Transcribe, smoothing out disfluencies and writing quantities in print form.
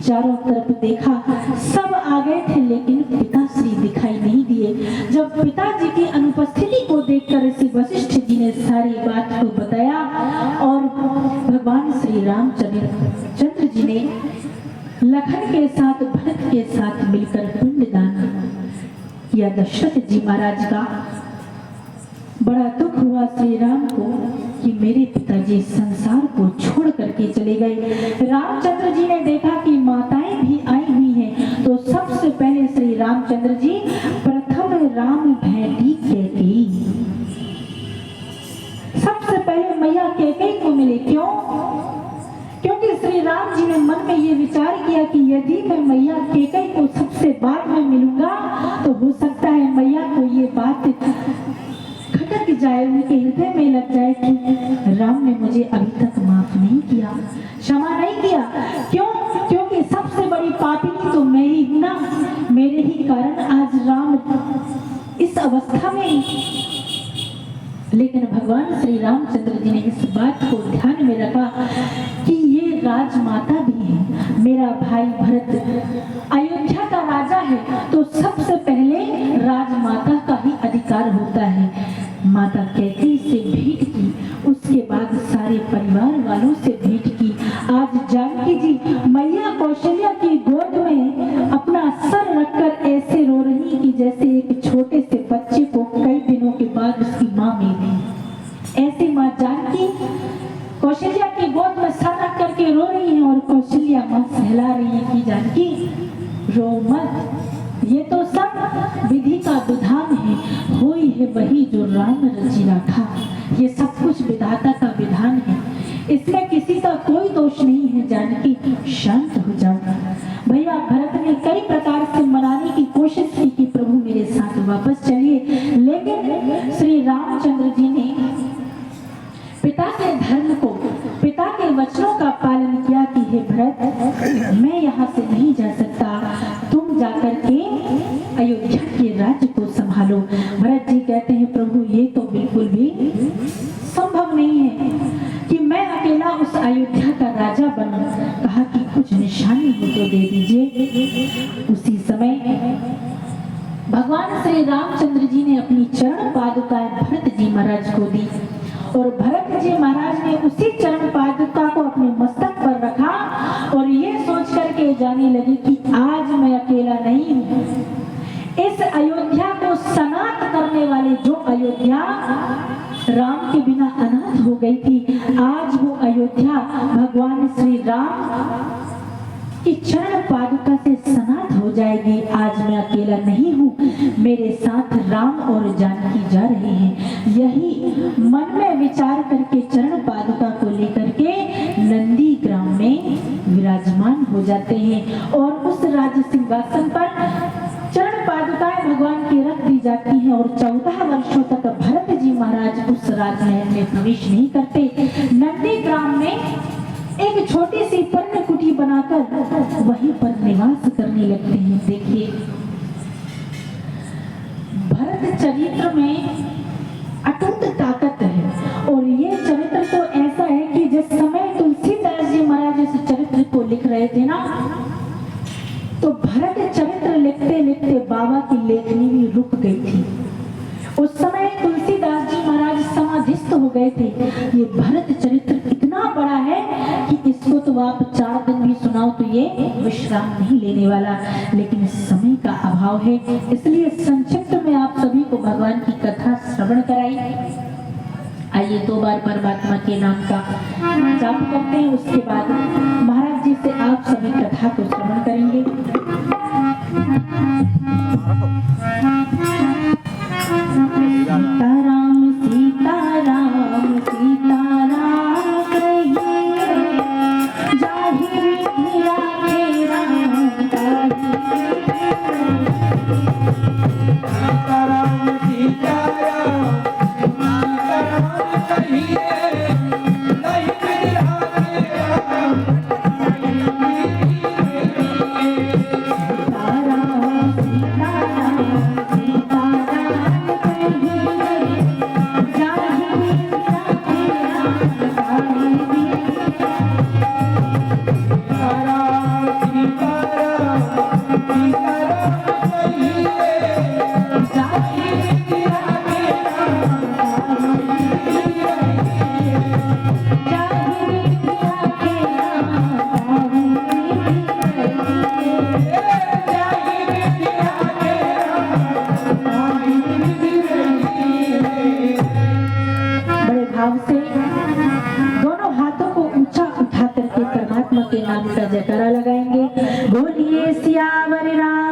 चारों तरफ देखा, सब आ गए थे लेकिन पिताश्री दिखाई नहीं दिए। जब पिताजी की अनुपस्थिति को देखकर ऋषि वशिष्ठ जी ने सारी बात को बताया और भगवान श्री रामचंद्र जी ने लखन के साथ भरत के साथ मिलकर पिंडदान किया। दशरथ जी महाराज का बड़ा दुख हुआ श्री राम को कि मेरे पिताजी संसार को छोड़ करके चले गए। रामचंद्र जी ने देखा कि माताएं भी आई हुई हैं, तो सबसे पहले श्री रामचंद्र जी प्रथम राम भेंटी कैकेयी, सबसे पहले मैया कैकेयी को मिले। क्यों? क्योंकि श्री राम जी ने मन में ये विचार किया कि यदि मैं मैया कैकेयी को सबसे बाद में मिलूंगा तो हो सकता है मैया को ये बात खटक जाए, उनके हृदय में लग जाए कि राम ने मुझे अभी तक माफ नहीं किया, क्षमा नहीं किया। क्यों? क्योंकि सबसे बड़ी पापिनी तो मैं ही हूं ना, मेरे ही कारण आज राम इस अवस्था में। लेकिन भगवान श्री रामचंद्र जी ने इस बात को ध्यान में रखा कि ये राजमाता भी है, मेरा भाई भरत अयोध्या का राजा है, तो सबसे पहले राजमाता का ही अधिकार होता है। माता कैकेयी से भेंट की, उसके बाद सारे परिवार वालों से भेंट की। आज जानकी जी मैया कौशल्या की गोद में अपना सर रखकर ऐसे रो रही कि जैसे एक छोटे से बच्चे को कई दिनों के बाद उसकी माँ मिली। ऐसी माँ जानकी कौशल्या की गोद में सर रख करके रो रही है और कौशल्या माँ सहला रही है कि जानकी रो मत, ये तो सब विधि का विधान है, होई है वही जो राम रचि रखा। ये सब कुछ विधाता का विधान है, इसमें किसी का कोई दोष नहीं है। जानकी शांत हो जाओ। भैया भरत ने कई प्रकार से मनाने की कोशिश की कि प्रभु मेरे साथ वापस चलिए, लेकिन श्री रामचंद्र जी ने पिता के धर्म को, पिता के वचनों का पालन किया कि हे भरत, मैं यहाँ से नहीं जा सकता, तुम जाकर के अयोध्या के राज्य को संभालो। भरत जी कहते हैं प्रभु ये तो बिल्कुल भी संभव नहीं है कि मैं अकेला उस अयोध्या का राजा बनूं। कहा कि कुछ निशानी हो तो दे दीजिए। उसी समय भगवान श्री रामचंद्र जी ने अपनी चरण पादुकाएं भरत जी महाराज को दी और भरत जी महाराज ने उसी चरण पादुका को अपने मस्तक पर रखा और ये सोच करके जाने लगे कि आज मैं अकेला नहीं हूँ। इस अयोध्या को सनात करने वाले, जो अयोध्या राम के बिना अनाथ हो गई थी, आज वो अयोध्या भगवान श्री राम की चरण पादुका से सनात हो जाएगी। आज मैं अकेला नहीं हूँ, मेरे साथ राम और जानकी जा रहे हैं। यही मन में विचार करके चरण पादुका को लेकर के नंदी ग्राम में विराजमान हो जाते हैं और उस राज सिंहासन पर चरण पादुकाएं भगवान की रख दी जाती हैं और 14 वर्षों तक भरत जी महाराज उस राजमहल में प्रवेश नहीं करते। नंदी ग्राम में एक छोटी सी पर्ण कुटी बनाकर वहीं पर निवास करने लगते हैं। देखिए भरत चरित्र में अटूट ताकत है और ये चरित्र तो ऐसा है कि जिस समय तुलसीदास जी महाराज इस चरित्र को लिख रहे थे ना, तो भरत चरित्र लिखते लिखते बाबा की लेखनी भी रुक गई थी। उस समय तुलसीदास जी महाराज समाधिस्थ हो गए थे। ये भरत चरित्र इतना बड़ा है कि इसको तो आप 4 दिन भी सुनाओ तो ये विश्राम नहीं लेने वाला, लेकिन समय का अभाव है, इसलिए संक्षिप्त में आप सभी को भगवान की कथा श्रवण कराई। आइए 2 बार परमात्मा के नाम का जाप करते हैं, उसके बाद महाराज जी से आप सभी कथा को श्रवण करेंगे। सीताराम सीताराम सीताराम कहिए, जाहि धिया के राम सीताराम सीताराम कहिए, नहीं धिया के राम। सीताराम सीताराम सीताराम कहिए, से दोनों हाथों को ऊंचा उठा करके परमात्मा के नाम का जयकारा लगाएंगे। बोलिए सियावर राम